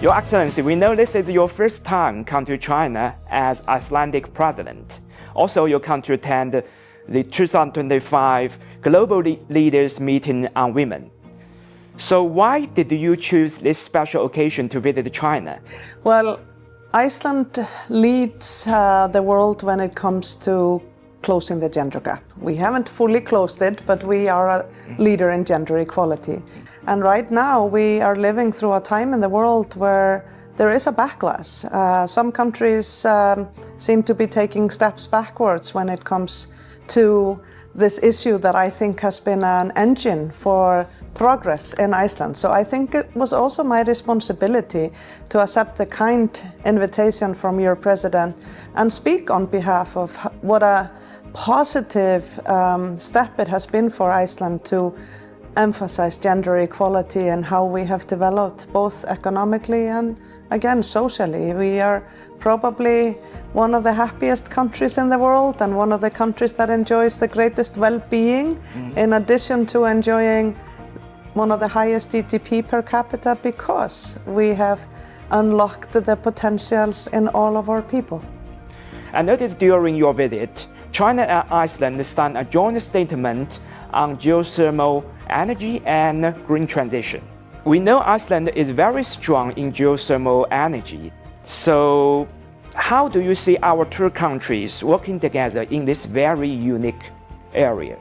Your Excellency, we know this is your first time come to China as Icelandic president. Also, you come to attend the 2025 Global Leaders Meeting on Women. So why did you choose this special occasion to visit China? Well, Iceland leads the world when it comes to closing the gender gap. We haven't fully closed it, but we are a leader in gender equality. And right now we are living through a time in the world where there is a backlash. Some countries seem to be taking steps backwards when it comes to this issue that I think has been an engine for progress in Iceland. So I think it was also my responsibility to accept the kind invitation from your president and speak on behalf of what a positive step it has been for Iceland to emphasize gender equality and how we have developed both economically and again socially. We are probably one of the happiest countries in the world and one of the countries that enjoys the greatest well-being, in addition to enjoying one of the highest GDP per capita, because we have unlocked the potential in all of our people. I noticed during your visit, China and Iceland signed a joint statement on geothermal energy and green transition. We know Iceland is very strong in geothermal energy. So how do you see our two countries working together in this very unique area?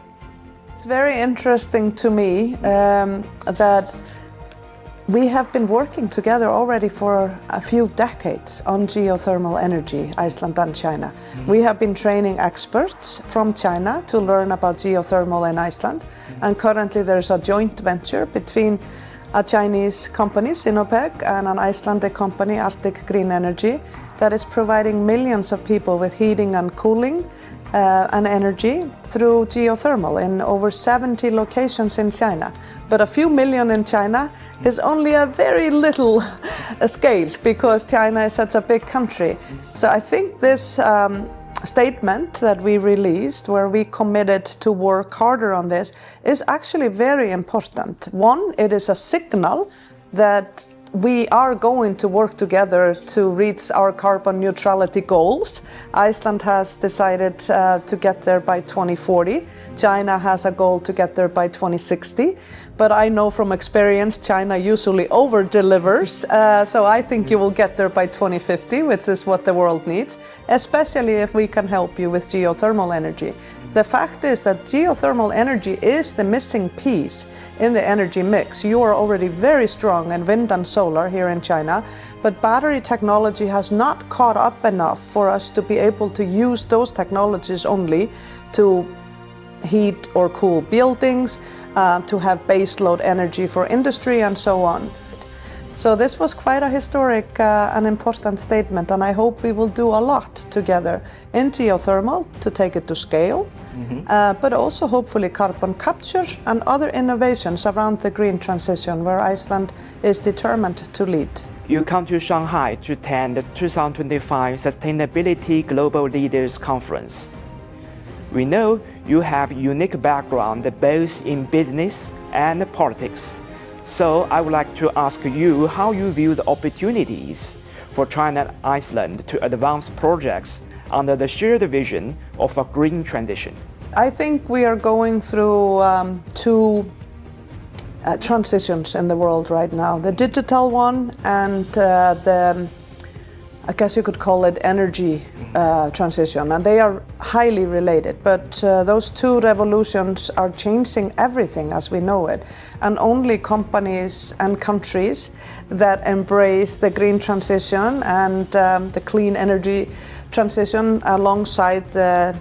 It's very interesting to me that we have been working together already for a few decades on geothermal energy, Iceland and China. We have been training experts from China to learn about geothermal in Iceland, and currently there's a joint venture between a Chinese company, Sinopec, and an Icelandic company, Arctic Green Energy, that is providing millions of people with heating and cooling and energy through geothermal in over 70 locations in China. But a few million in China is only a very little scale because China is such a big country. So I think this statement that we released, where we committed to work harder on this, is actually very important. One, it is a signal that we are going to work together to reach our carbon neutrality goals. Iceland has decided to get there by 2040. China has a goal to get there by 2060. But I know from experience, China usually over-delivers. So I think you will get there by 2050, which is what the world needs, especially if we can help you with geothermal energy. The fact is that geothermal energy is the missing piece in the energy mix. You are already very strong in wind and solar here in China, but battery technology has not caught up enough for us to be able to use those technologies only to heat or cool buildings, to have baseload energy for industry and so on. So this was quite a historic and important statement, and I hope we will do a lot together in geothermal to take it to scale, but also hopefully carbon capture and other innovations around the green transition where Iceland is determined to lead. You come to Shanghai to attend the 2025 Sustainability Global Leaders Conference. We know you have unique background both in business and politics. So I would like to ask you how you view the opportunities for China and Iceland to advance projects under the shared vision of a green transition. I think we are going through two transitions in the world right now. The digital one and I guess you could call it energy transition, and they are highly related, but those two revolutions are changing everything as we know it, and only companies and countries that embrace the green transition and the clean energy transition alongside the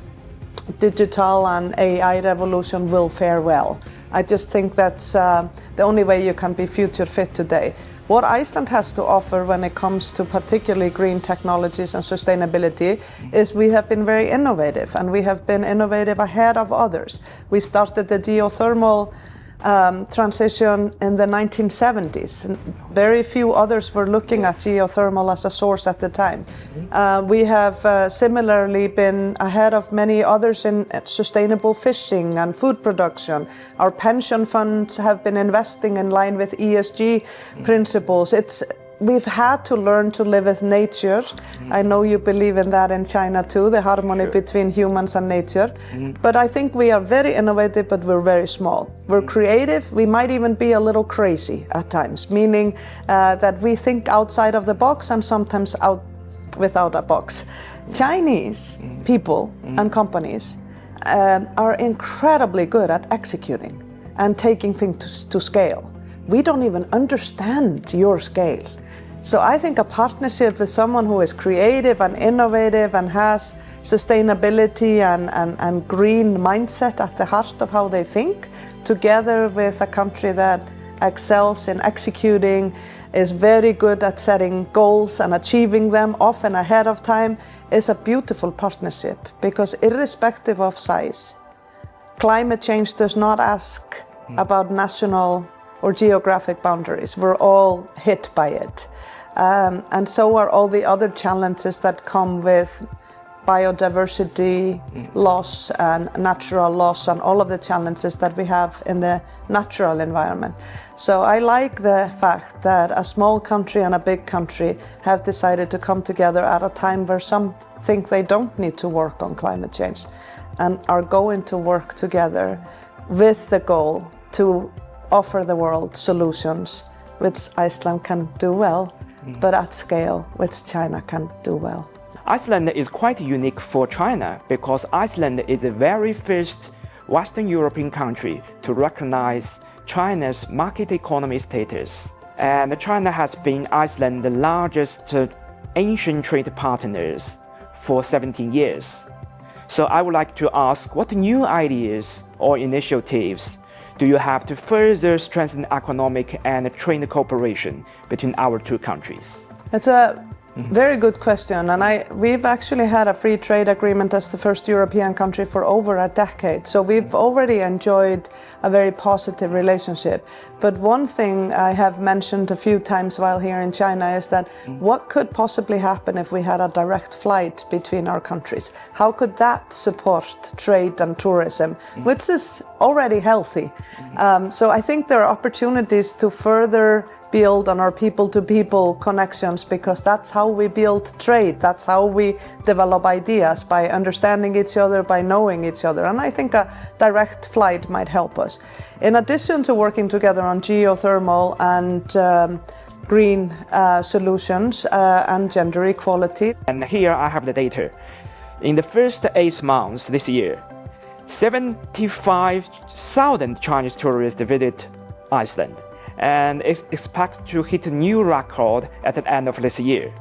digital and AI revolution will fare well. I just think that's the only way you can be future fit today. What Iceland has to offer when it comes to particularly green technologies and sustainability is we have been very innovative, and we have been innovative ahead of others. We started the geothermal transition in the 1970s. Very few others were looking at geothermal as a source at the time. We have similarly been ahead of many others in sustainable fishing and food production. Our pension funds have been investing in line with ESG principles. we've had to learn to live with nature. I know you believe in that in China too, the harmony between humans and nature. But I think we are very innovative, but we're very small. We're creative, we might even be a little crazy at times, meaning that we think outside of the box and sometimes out without a box. Chinese people and companies are incredibly good at executing and taking things to scale. We don't even understand your scale. So I think a partnership with someone who is creative and innovative and has sustainability and green mindset at the heart of how they think, together with a country that excels in executing, is very good at setting goals and achieving them often ahead of time, is a beautiful partnership, because irrespective of size, climate change does not ask about national or geographic boundaries. We're all hit by it. And so are all the other challenges that come with biodiversity loss and natural loss and all of the challenges that we have in the natural environment. So I like the fact that a small country and a big country have decided to come together at a time where some think they don't need to work on climate change and are going to work together with the goal to offer the world solutions which Iceland can do well, but at scale which China can do well. Iceland is quite unique for China because Iceland is the very first Western European country to recognize China's market economy status. And China has been Iceland's largest Asian trade partners for 17 years. So I would like to ask, what new ideas or initiatives do you have to further strengthen economic and trade cooperation between our two countries? It's a very good question, and we've actually had a free trade agreement as the first European country for over a decade, so we've already enjoyed a very positive relationship. But one thing I have mentioned a few times while here in China is that what could possibly happen if we had a direct flight between our countries? How could that support trade and tourism, which is already healthy? So I think there are opportunities to further build on our people-to-people connections, because that's how we build trade, that's how we develop ideas, by understanding each other, by knowing each other. And I think a direct flight might help us. In addition to working together on geothermal and green solutions and gender equality. And here I have the data. In the first 8 months this year, 75,000 Chinese tourists visit Iceland, and expect to hit a new record at the end of this year.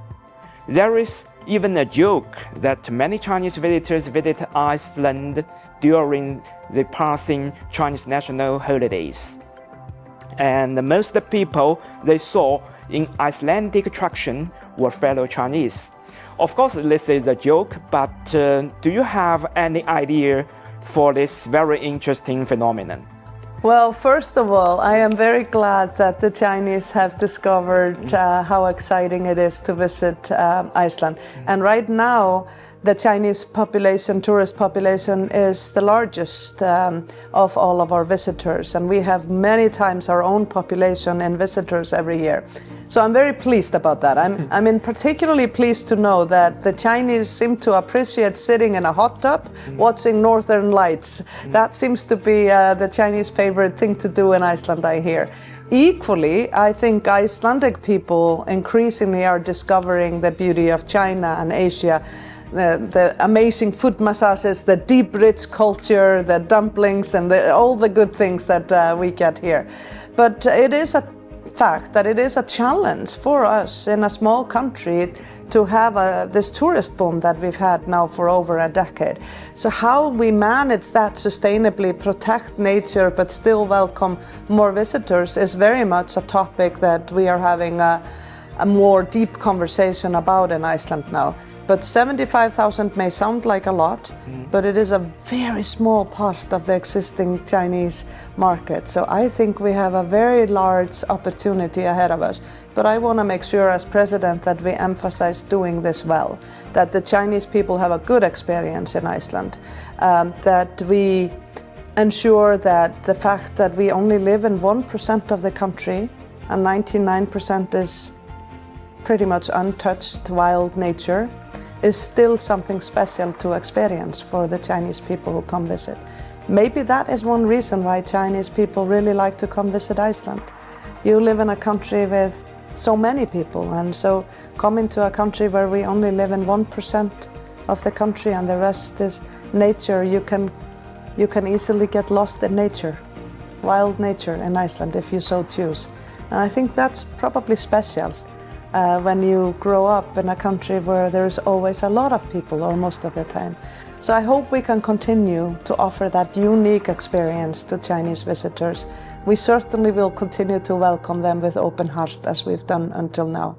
There is even a joke that many Chinese visitors visit Iceland during the passing Chinese national holidays. And most of the people they saw in Icelandic attraction were fellow Chinese. Of course, this is a joke, but do you have any idea for this very interesting phenomenon? Well, first of all, I am very glad that the Chinese have discovered how exciting it is to visit Iceland. And right now, the Chinese population, tourist population, is the largest of all of our visitors. And we have many times our own population in visitors every year. So I'm very pleased about that. I'm particularly pleased to know that the Chinese seem to appreciate sitting in a hot tub watching Northern Lights. That seems to be the Chinese favorite thing to do in Iceland, I hear. Equally, I think Icelandic people increasingly are discovering the beauty of China and Asia. The amazing foot massages, the deep, rich culture, the dumplings, and all the good things that we get here. But it is a fact that it is a challenge for us in a small country to have this tourist boom that we've had now for over a decade. So how we manage that sustainably, protect nature, but still welcome more visitors is very much a topic that we are having a more deep conversation about in Iceland now. But 75,000 may sound like a lot, but it is a very small part of the existing Chinese market. So I think we have a very large opportunity ahead of us. But I want to make sure as president that we emphasize doing this well, that the Chinese people have a good experience in Iceland, that we ensure that the fact that we only live in 1% of the country and 99% is pretty much untouched wild nature is still something special to experience for the Chinese people who come visit. Maybe that is one reason why Chinese people really like to come visit Iceland. You live in a country with so many people, and so coming to a country where we only live in 1% of the country and the rest is nature, you can easily get lost in nature, wild nature in Iceland if you so choose. And I think that's probably special when you grow up in a country where there's always a lot of people, or most of the time. So I hope we can continue to offer that unique experience to Chinese visitors. We certainly will continue to welcome them with open heart as we've done until now.